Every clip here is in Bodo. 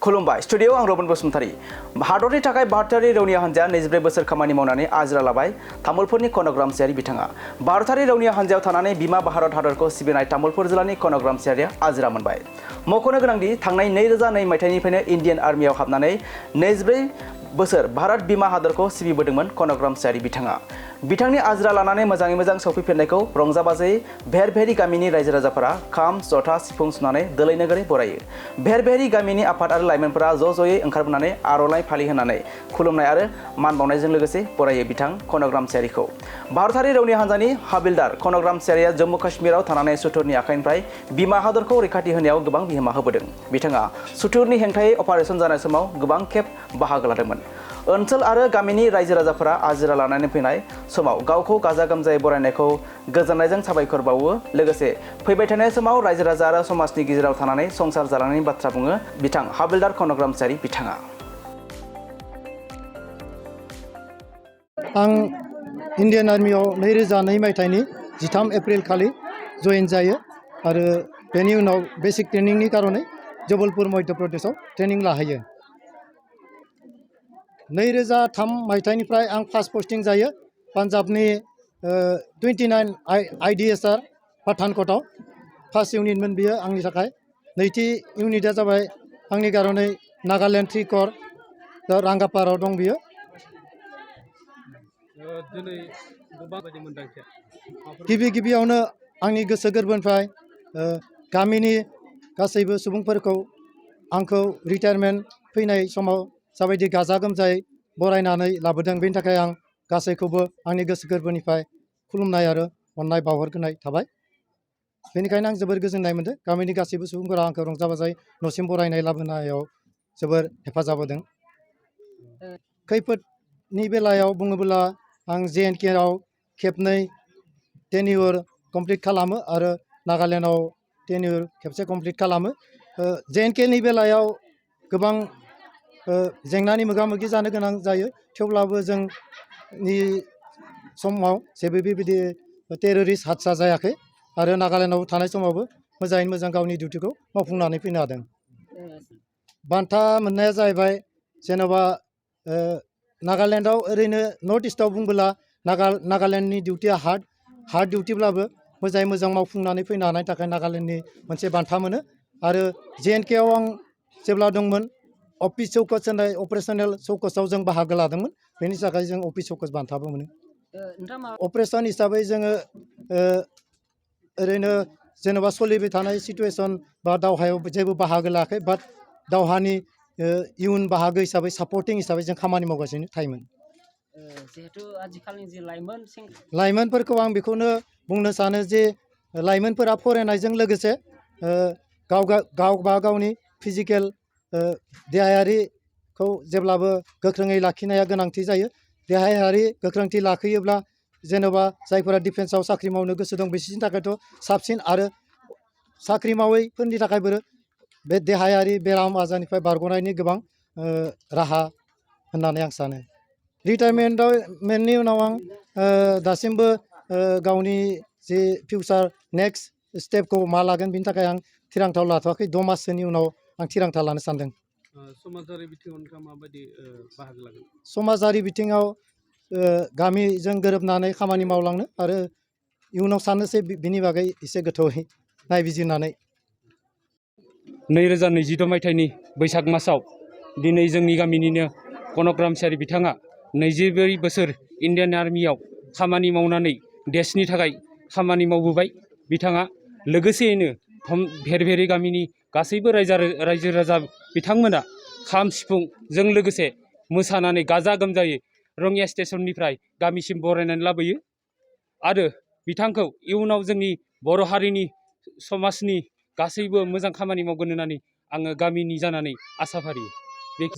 खुलुमबाय स्टुडियो आं रबन बसुमतारी हादरनि थाखाय भारतारि रौनिया हान्जाया 22 बोसोर खामानि मावनानै आजिरा लाबाय तामुलपुरनि कनक रामसियारि बिथाङा भारतारि रौनिया हान्जायाव थानानै बिमा भारत हादरखौ सिबिनाय तामुलपुर जिल्लानि कनक रामसियारिया आजिरा मोनबाय। मख'नो गोनांदि थांनाय 2002 मायथाइनिफ्रायनो इन्डियान आर्मियाव हाबनानै 24 बोसोर भारत बिमा हादरखौ सिबिबोदोंमोन कनक रामसियारि बिथाङा। बिथांनि आजिरा लानानै मोजाङै मोजां सौफैफिननायखौ रंजा बाजायै भेरभेरि गामिनि रायजो राजाफोरा खाम जथा सिफुं सुनानै दोलै नोगोरै बरायो। भेरभेरि गामिनि आफाद आरो लाइमोनफोरा ज'ज'यै ओंखारबोनानै आर'नाइ फालि होनानै खुलुमनाय आरो मान बावनायजों लोगोसे बरायो बिथां कनक रामसियारिखौ। भारतारि रौनिया हान्जानि हाबिलदार कनक रामसियारिया जम्मु काश्मीराव थानानै सुथुरनि आखाइनिफ्राय बिमा हादरखौ रैखाथि होनायाव गोबां बिहोमा होबोदों। बिथाङा सुथुरनि हेंथायै अपारेशन जानाय समाव गोबां खेब बाहागो लादोंमोन। ओनसोल आरो गामिनि रायजो राजाफोरा आजिरा लानानै फैनाय समाव गावखौ गाजा गोमजायै बरायनायखौ गोजोननायजों साबायखर बावो। लोगोसे फैबाय थानाय समाव रायजो राजा आरो समाजनि गेजेराव थानानै संसार जालांनायनि बाथ्रा बुङो बिथां हाबिलदार कनक रामसियारि बिथाङा। आं इन्डियान आर्मियाव 2002 मायथाइनि 13 एप्रिल खालि जयेन जायो आरो बेनि उनाव बेसिक ट्रेनिंनि कारणे जबलपुर मध्य प्रदेशआव ट्रेनिं लाहैयो। 2003 मायथाइनिफ्राय आं फार्स्ट पस्टिं जायो पान्जाबनि 29 IDSR पाठानकटआव फार्स्ट इउनिटमोन बियो आंनि थाखाय। नैथि इउनिटआ जाबाय आंनि कारणे नागालेण्ड 3 कर रांगापाराव दं बियो। गिबियावनो आंनि गोसो गोरबोनिफ्राय गामिनि गासैबो सुबुंफोरखौ आंखौ रिटायारमेन्ट फैनाय समाव जाबायदि गाजा गोमजायै बरायनानै लाबोदों बेनि थाखाय आं गासैखौबो आंनि गोसो गोरबोनिफ्राय खुलुमनाय आरो अननाय बावहरग्रोनाय थाबाय। बेनिखायनो आं जोबोर गोजोननाय मोनदों गामिनि गासैबो सुबुंफोरा आंखौ रंजा बाजायै न'सिम बरायनाय लाबोनायाव जोबोर हेफाजाब होदों। खैफोदनि बेलायाव बुङोब्ला आं JNK आव खेबनै टेन्युर कमप्लिट खालामो आरो नागालेण्डआव टेन्युर खेबसे कमप्लिट खालामो। JNKनि बेलायाव गोबां जेंनानि मोगा मोगि जानो गोनां जायो, थेवब्लाबो जोंनि समाव जेबो बेबायदि टेररिस्ट हादसा जायाखै आरो नागालेण्डआव थानाय समावबो मोजाङै मोजां गावनि डिउटिखौ मावफुंनानै फैनो हादों। बान्था मोननाया जाहैबाय जेनेबा नागालेण्डआव ओरैनो नर्थ इस्टआव बुंबोला नागालेण्डनि डिउटिया हार्ड डिउटिब्लाबो मोजाङै मोजां मावफुंनानै फैनो हानायनि थाखाय नागालेण्डनि मोनसे बान्था मोनो। आरो JNK आव आं जेब्ला दंमोन अफिस चौकस होननाय अपारेशनेल चौकसआव जों बाहागो लादोंमोन, बेनि थाखाय जों अफिस चौकस बान्थाबो मोनो। अपारेशन हिसाबै जोङो ओरैनो जेनेबा सोलिबाय थानाय सिटुवेसन बा दावहायाव जेबो बाहागो लायाखै, बाट दावहानि इयुन बाहागो हिसाबै सापर्टिं हिसाबै जों खामानि मावगासिनो थायोमोन। जिहेतु आथिखालनि जे लाइमोनफोरखौ आं बेखौनो बुंनो सानो जे लाइमोनफोरा फरायनायजों लोगोसे गावबा गावनि फिजिकेल देहायारिखौ जेब्लाबो गोख्रोङै लाखिनाया गोनांथि जायो। देहायारि गोख्रोंथि लाखियोब्ला जेनेबा जायफोरा डिफेन्सआव साख्रि मावनो गोसो दं बिसोरनि थाखायथ' साबसिन, आरो साख्रि मावैफोरनि थाखायबो बे देहायारि बेराम आजारनिफ्राय बारग'नायनि गोबां राहा होननानै आं सानो। रिटायारमेन्टनि उनाव आं दासिमबो गावनि जे फिउचार नेक्स्ट स्टेपखौ मा लागोन बेनि थाखाय आं थिरांथा लाथ'वाखै। 2 माससोनि उनाव आं थिरांथा लानो सानदों। समाजारि बिथिङाव नोंथाङा माबायदि बाहागो लागोन? समाजारि बिथिङाव गामिजों गोरोबनानै खामानि मावलांनो आरो इयुनाव साननोसै बिनि बागै एसे गोथौयै नायबिजिरनानै। 2022 मायथाइनि बैसाग मासाव दिनै जोंनि गामिनिनो कनक रामसियारि बिथाङा 24 बोसोर इन्डियान आर्मियाव खामानि मावनानै देशनि थाखाय खामानि मावबोबाय। बिथाङा लोगोसेयैनो भेरभेरि गामिनि गासैबो रायजो राजा बिथांमोना खाम सिफुंजों लोगोसे मोसानानै गाजा गोमजायै रङिया स्टेसननिफ्राय गामिसिम बरायनानै लाबोयो आरो बिथांखौ इयुनाव जोंनि बर' हारिनि समाजनि गासैबो मोजां खामानि मावगोन होननानै आङो गामिनि जानानै आसा फारियो।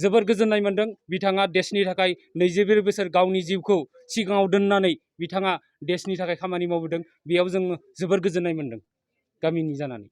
जोबोर गोजोननाय मोन्दों। बिथाङा देशनि थाखाय 24 बोसोर गावनि जिउखौ सिगाङाव दोननानै बिथाङा देशनि थाखाय खामानि मावबोदों, बेयाव जों जोबोर गोजोननाय मोन्दों गामिनि जानानै।